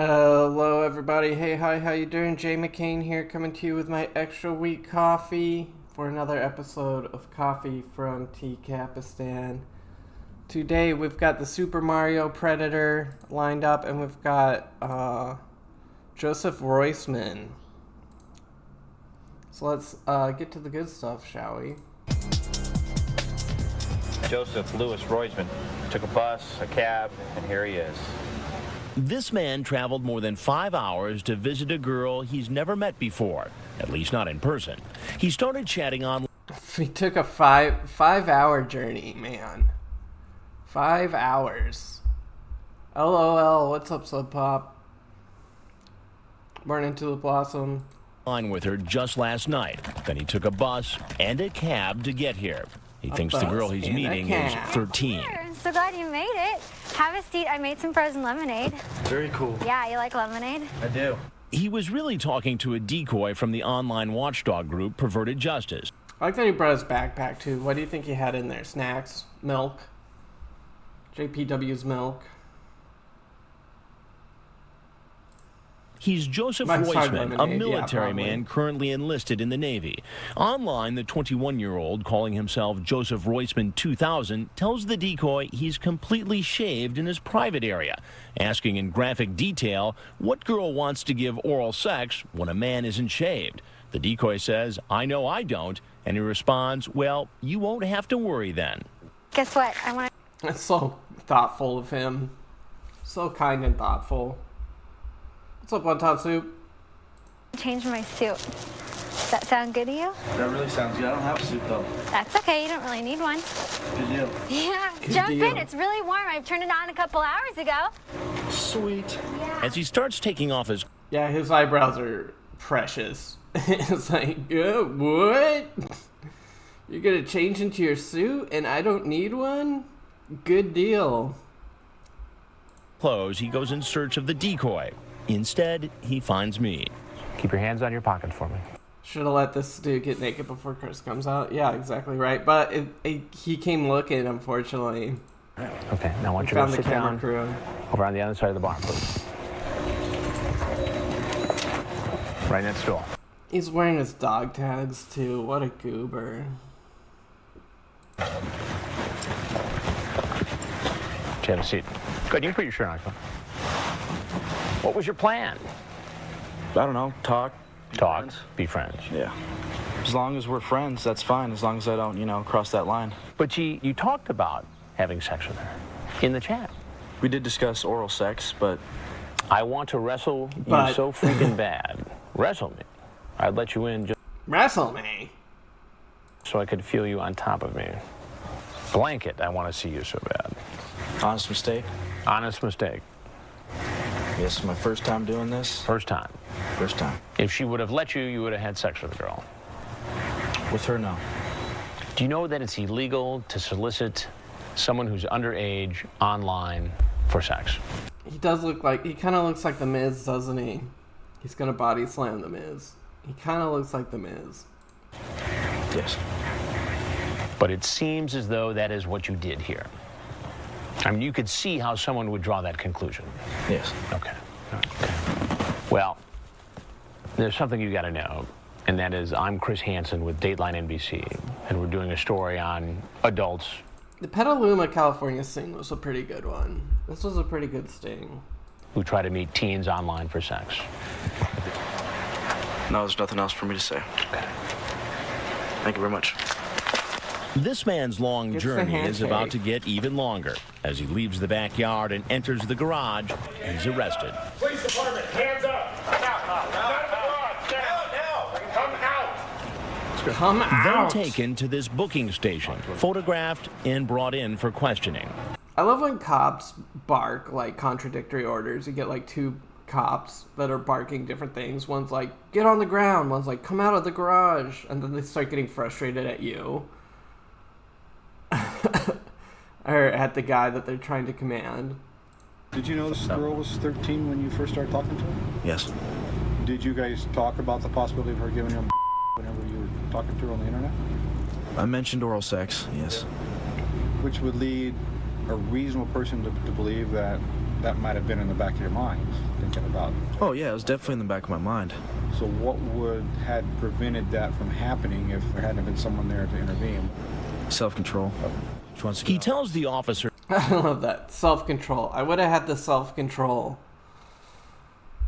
Hello everybody, hey hi, how you doing? Jay McCain here, coming to you with my extra week coffee for another episode of Coffee from Tea-Capistan. Today we've got the Super Mario Predator lined up, and we've got Joseph Roisman. So let's get to the good stuff, shall we? Joseph Louis Roisman took a bus, a cab, and here he is. This man traveled more than 5 hours to visit a girl he's never met before, at least not in person. He started chatting on. He took a five-hour journey, man. 5 hours. LOL, what's up, Sub Pop? Burn into the blossom. Line with her just last night. Then he took a bus and a cab to get here. He thinks the girl he's meeting is 13. I'm so glad you made it. Have a seat. I made some frozen lemonade. Very cool. Yeah, you like lemonade? I do. He was really talking to a decoy from the online watchdog group Perverted Justice. I like that he brought his backpack too. What do you think he had in there? Snacks? Milk? JPW's milk? He's Joseph Mine's hard Roisman, a lemonade, military yeah, man currently enlisted in the Navy. Online, the 21-year-old, calling himself Joseph Roisman 2000, tells the decoy he's completely shaved in his private area, asking in graphic detail what girl wants to give oral sex when a man isn't shaved. The decoy says, "I know I don't," and he responds, "Well, you won't have to worry then." Guess what? I want That's so thoughtful of him. So kind and thoughtful. What's up, Wonton Soup? to change my suit. Does that sound good to you? That really sounds good. I don't have a suit though. That's okay. You don't really need one. Good deal. Yeah, Good jump deal. in. It's really warm. I turned it on a couple hours ago. Sweet. Yeah. As he starts taking off his Yeah, his eyebrows are precious. It's like, what? You're gonna change into your suit and I don't need one? Good deal. clothes, he goes in search of the decoy. Instead, he finds me. Keep your hands on your pockets for me. Should have let this dude get naked before Chris comes out. Yeah, exactly right. But he came looking, unfortunately. Okay, now I want you Found to the sit camera down crew. over on the other side of the bar, please. Right next door. He's wearing his dog tags too. What a goober. Have a seat. Good, you can put your shirt on. What was your plan? I don't know. Talk. Talk, Friends. be friends. Yeah. As long as we're friends, that's fine. As long as I don't, cross that line. But you talked about having sex with her in the chat. We did discuss oral sex, but I want to wrestle you But- so freaking bad. Wrestle me. I'd let you in just Wrestle me. so I could feel you on top of me. Blanket, I want to see you so bad. honest mistake. Honest mistake. This is my first time doing this. First time. First time. If she would have let you, you would have had sex with the girl. With her, no. Do you know that it's illegal to solicit someone who's underage online for sex? He kind of looks like The Miz, doesn't he? He's gonna body slam The Miz. He kind of looks like The Miz. Yes. But it seems as though that is what you did here. I mean, you could see how someone would draw that conclusion. Yes. Okay. Okay. Well, there's something you got to know, and that is I'm Chris Hansen with Dateline NBC, and we're doing a story on adults. The Petaluma, California sting was a pretty good one. This was a pretty good sting. Who try to meet teens online for sex. No, there's nothing else for me to say. Thank you very much. This man's long Gets the journey is handshake. about to get even longer. As he leaves the backyard and enters the garage, he's arrested. Police department, hands up! Come Then out. taken to this booking station, photographed and brought in for questioning. I love when cops bark like contradictory orders. You get like two cops that are barking different things. One's like, get on the ground. One's like, come out of the garage. And then they start getting frustrated at you. Or at the guy that they're trying to command. Did you know this girl was 13 when you first started talking to her? Yes. Did you guys talk about the possibility of her giving you whenever you were talking to her on the internet? I mentioned oral sex, yes. Which would lead a reasonable person to believe that that might have been in the back of your mind, thinking about. Oh yeah, it was definitely in the back of my mind. So what had prevented that from happening if there hadn't been someone there to intervene? Self-control. He tells the officer I love that. Self-control. I would have had the self-control.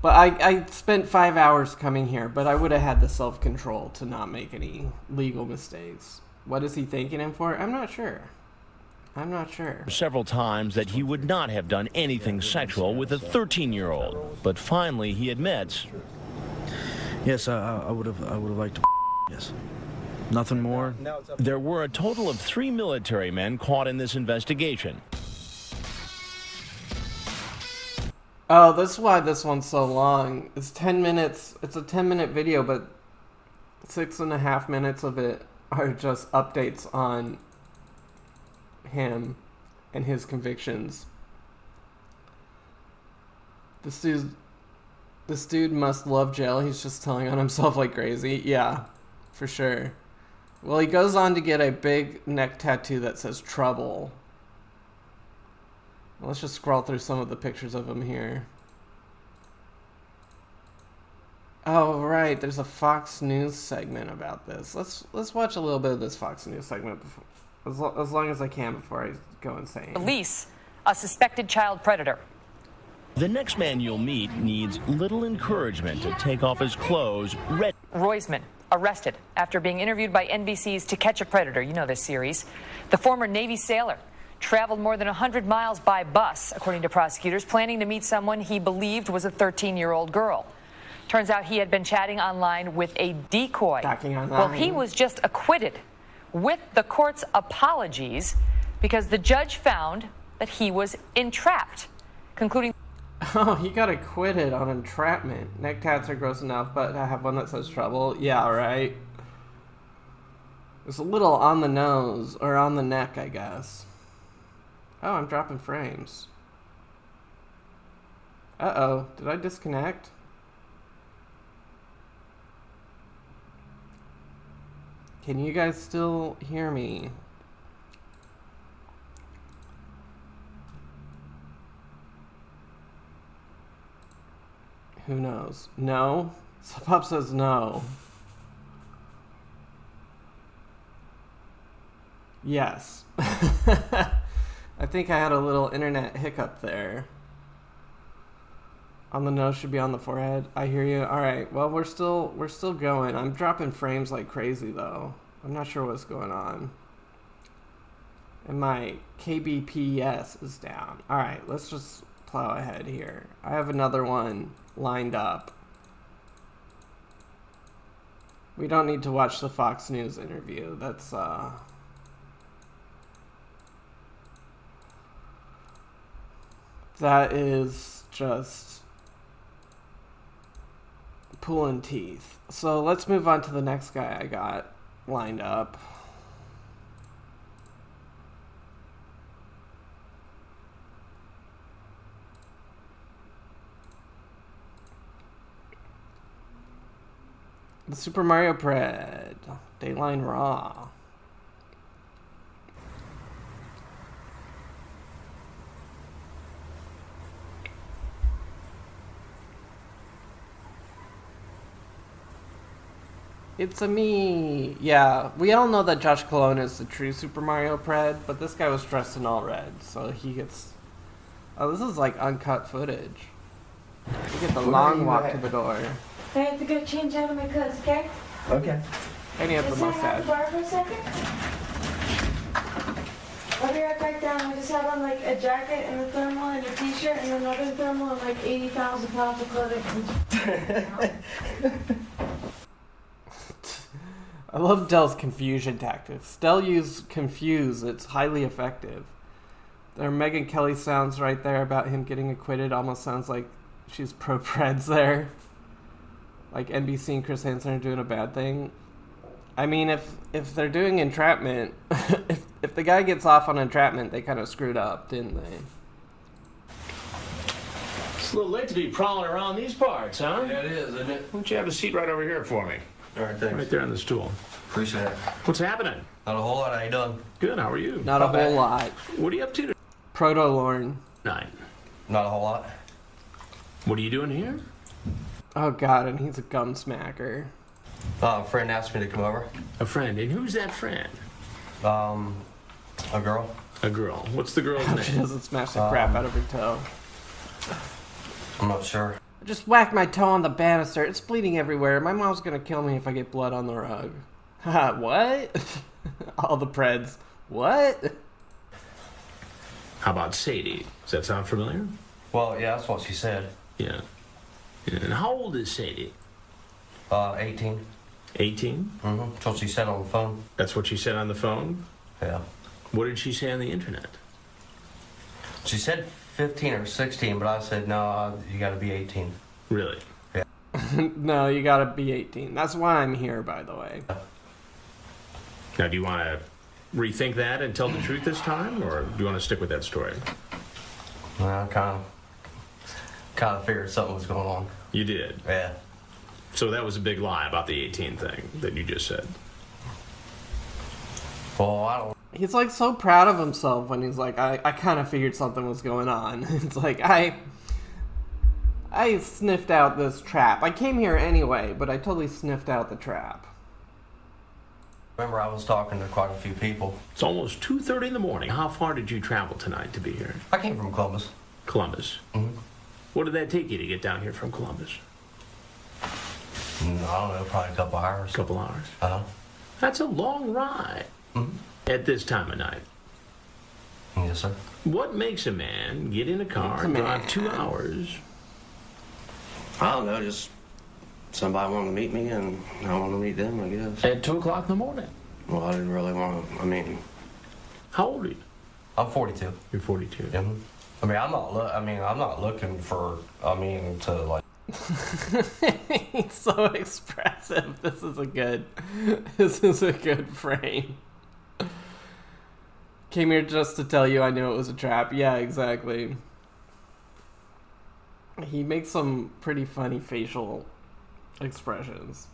But I spent 5 hours coming here, but I would have had the self-control to not make any legal mistakes. What is he thanking him for? I'm not sure. several times that he would not have done anything sexual with a 13-year-old. But finally, he admits. Yes, I would have liked to. Yes. Nothing more. There were a total of 3 military men caught in this investigation. Oh, that's why this one's so long. It's 10 minutes. It's a 10-minute video, but 6.5 minutes of it are just updates on him and his convictions. This dude must love jail. He's just telling on himself like crazy. Yeah, for sure. Well, he goes on to get a big neck tattoo that says trouble. Let's just scroll through some of the pictures of him here. Oh, right. There's a Fox News segment about this. Let's watch a little bit of this Fox News segment before, as long as I can before I go insane. Release a suspected child predator. The next man you'll meet needs little encouragement to take off his clothes. Roisman arrested after being interviewed by NBC's To Catch a Predator. You know this series. The former Navy sailor traveled more than 100 miles by bus, according to prosecutors, planning to meet someone he believed was a 13-year-old girl. Turns out he had been chatting online with a decoy. Well, he was just acquitted with the court's apologies because the judge found that he was entrapped, concluding. Oh, he got acquitted on entrapment. Neck tats are gross enough, but I have one that says trouble. Yeah, right. It's a little on the nose, or on the neck, I guess. Oh, I'm dropping frames. Uh-oh, did I disconnect? Can you guys still hear me? Who knows? No? Pop says no. Yes. I think I had a little internet hiccup there. On the nose should be on the forehead. I hear you. All right. Well, we're still going. I'm dropping frames like crazy though. I'm not sure what's going on. And my kbps is down. All right. Let's just plow ahead here. I have another one lined up. We don't need to watch the Fox News interview. That's that is just pulling teeth. So let's move on to the next guy I got lined up. The Super Mario Pred, Dateline Raw. It's a me. Yeah, we all know that Josh Colon is the true Super Mario Pred, but this guy was dressed in all red, so he gets. Oh, this is like uncut footage. You get the long walk to the door. I have to go change out of my clothes, okay? Okay. And he has the Just hang out mustache. the bar for a second. I'll be right back down. I just have on like a jacket and a thermal and a t-shirt and another thermal and like 80,000 pounds of clothing. I love Dell's confusion tactics. Dell used confuse. It's highly effective. There are Megyn Kelly sounds right there about him getting acquitted. Almost sounds like she's pro-Preds there. Like NBC and Chris Hansen are doing a bad thing. I mean, if they're doing entrapment, if the guy gets off on entrapment, they kind of screwed up, didn't they? It's a little late to be prowling around these parts, huh? Yeah, it is, isn't it? Why don't you have a seat right over here for me? All right, thanks. Right there on the stool. Appreciate it. What's happening? Not a whole lot. How you doing? Good, how are you? Not a whole lot. What are you up to Proto-Lorne. tonight? Not a whole lot. What are you doing here? Oh god, and he's a gum smacker. A friend asked me to come over. A friend. And who's that friend? A girl. A girl. What's the girl's She name? doesn't smash the crap out of her toe. I'm not sure. I just whacked my toe on the banister. It's bleeding everywhere. My mom's gonna kill me if I get blood on the rug. Haha, what? All the Preds. What? How about Sadie? Does that sound familiar? Well, yeah, that's what she said. Yeah. And how old is Sadie? 18. 18? Mm-hmm. That's what she said on the phone. That's what she said on the phone? Yeah. What did she say on the internet? She said 15 or 16, but I said, no, you gotta be 18. Really? No, you gotta be 18. That's why I'm here, by the way. Now, do you want to rethink that and tell the truth this time, or do you want to stick with that story? Well, I kind of figured something was going on. You did? Yeah. So that was a big lie about the 18 thing that you just said. Well, I don't... He's like so proud of himself when he's like, I kind of figured something was going on. It's like, I sniffed out this trap. I came here anyway, but I totally sniffed out the trap. Remember, I was talking to quite a few people. It's almost 2:30 in the morning. How far did you travel tonight to be here? I came from Columbus. Columbus. Mm-hmm. What did that take you to get down here from Columbus? I don't know, probably a couple hours. A couple hours. Uh-huh. That's a long ride at this time of night. Yes, sir. What makes a man get in a car and drive 2 hours? I don't know, just somebody wanted to meet me and I want to meet them, I guess. At 2 o'clock in the morning. Well, I didn't really want to, How old are you? I'm 42. You're 42. Yeah. I mean, I'm not looking for, to like... He's so expressive. This is a good frame. Came here just to tell you I knew it was a trap. Yeah, exactly. He makes some pretty funny facial expressions.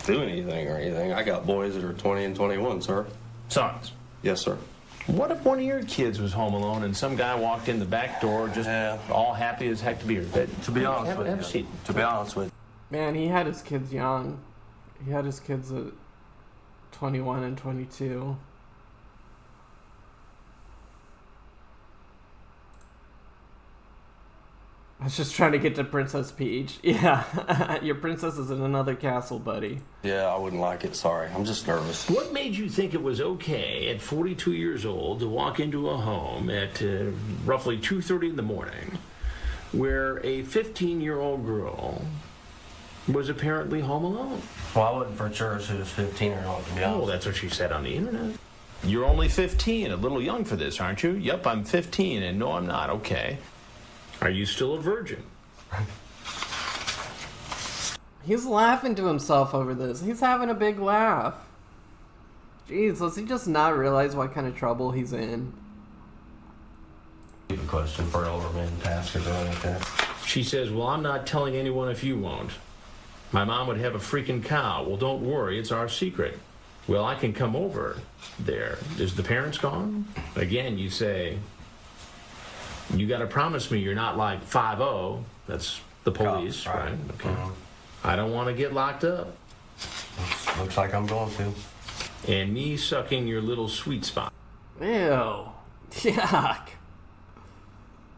do anything or anything. I got boys that are 20 and 21, sir. Sons. Yes, sir. What if one of your kids was home alone and some guy walked in the back door just all happy as heck to be here? To be honest with you. Have a seat. To be honest with you. Man, he had his kids young. He had his kids at 21 and 22. I was just trying to get to Princess Peach. Yeah, your princess is in another castle, buddy. Yeah, I wouldn't like it. Sorry. I'm just nervous. What made you think it was okay at 42 years old to walk into a home at roughly 2:30 in the morning where a 15-year-old girl was apparently home alone? Well, I wasn't for sure she was 15 or not, to be honest. Oh, that's what she said on the internet. You're only 15, a little young for this, aren't you? Yep, I'm 15, and no, I'm not. Okay. Are you still a virgin? He's laughing to himself over this. He's having a big laugh. Jeez, does he just not realize what kind of trouble he's in? A question for an older man to ask or something like that. She says, well, I'm not telling anyone if you won't. My mom would have a freaking cow. Well, don't worry, it's our secret. Well, I can come over there. Is the parents gone? Again, you say, you got to promise me you're not like 5-0. That's the police, right? Okay. I don't want to get locked up. Looks like I'm going to. And me sucking your little sweet spot. Ew. Yuck.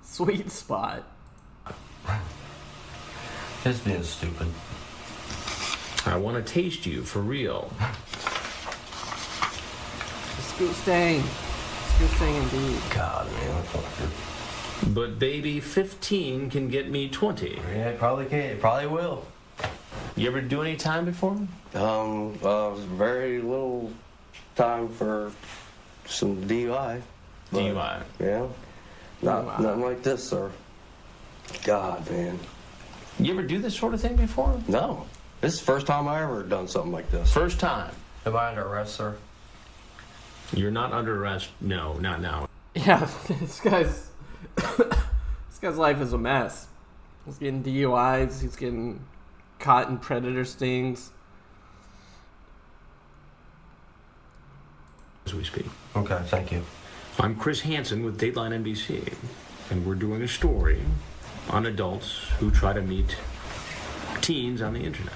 Sweet spot. Just being stupid. I want to taste you for real. Scoot Stang. Scoot Stang indeed. God, man, that's not good. But baby, 15 can get me 20. Yeah, it probably can. It probably will. You ever do any time before? Very little time for some DUI. DUI? Yeah. Nothing like this, sir. God, man. You ever do this sort of thing before? No. This is the first time I ever done something like this. First time. Am I under arrest, sir? You're not under arrest. No, not now. Yeah, this guy's life is a mess. He's getting DUIs. He's getting caught in predator stings. As we speak. Okay, thank you. I'm Chris Hansen with Dateline NBC. and we're doing a story on adults who try to meet teens on the internet.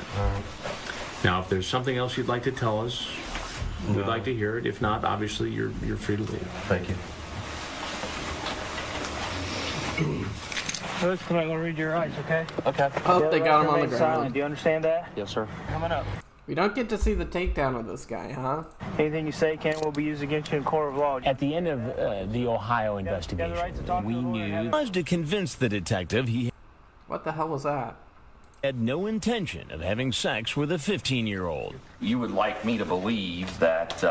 Now, if there's something else you'd like to tell us, we'd like to hear it. If not, obviously, you're free to leave. Thank you. Lewis, come on, I'm gonna read your rights, okay? Okay. Oh, they got him on the Remain ground. silent. Do you understand that? Yes, sir. Coming up. We don't get to see the takedown of this guy, huh? Anything you say can will be used against you in court of law. At the end of the Ohio investigation, we knew to convince the detective he What the hell was that? had no intention of having sex with a 15-year-old. You would like me to believe that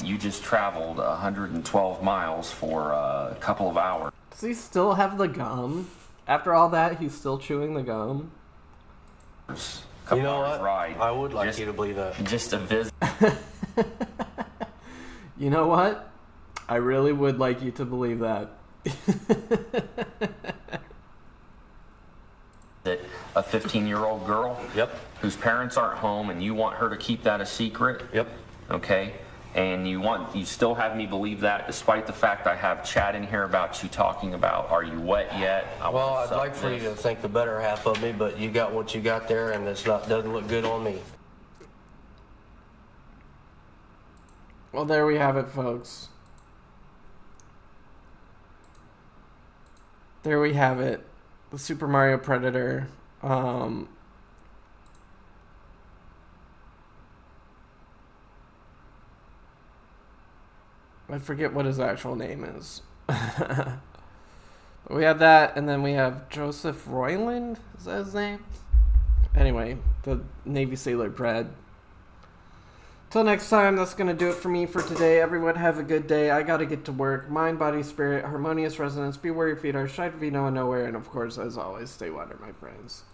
you just traveled 112 miles for a couple of hours. Does he still have the gum? After all that, he's still chewing the gum? You know what? Right. I would like you to believe that. Just a visit. You know what? I really would like you to believe that. A 15-year-old girl. Yep. Whose parents aren't home, and you want her to keep that a secret. Yep. Okay. And you still have me believe that, despite the fact I have chat in here about you talking about, are you wet yet? Well, I'd like for you to think the better half of me, but you got what you got there, and doesn't look good on me. Well, there we have it, folks. There we have it. The Super Mario Predator. I forget what his actual name is. But we have that, and then we have Joseph Roiland. Is that his name? Anyway, the Navy Sailor Brad. Till next time, that's going to do it for me for today. Everyone have a good day. I got to get to work. Mind, body, spirit, harmonious resonance. Be where your feet are. Shine to be no one nowhere. And of course, as always, stay water, my friends.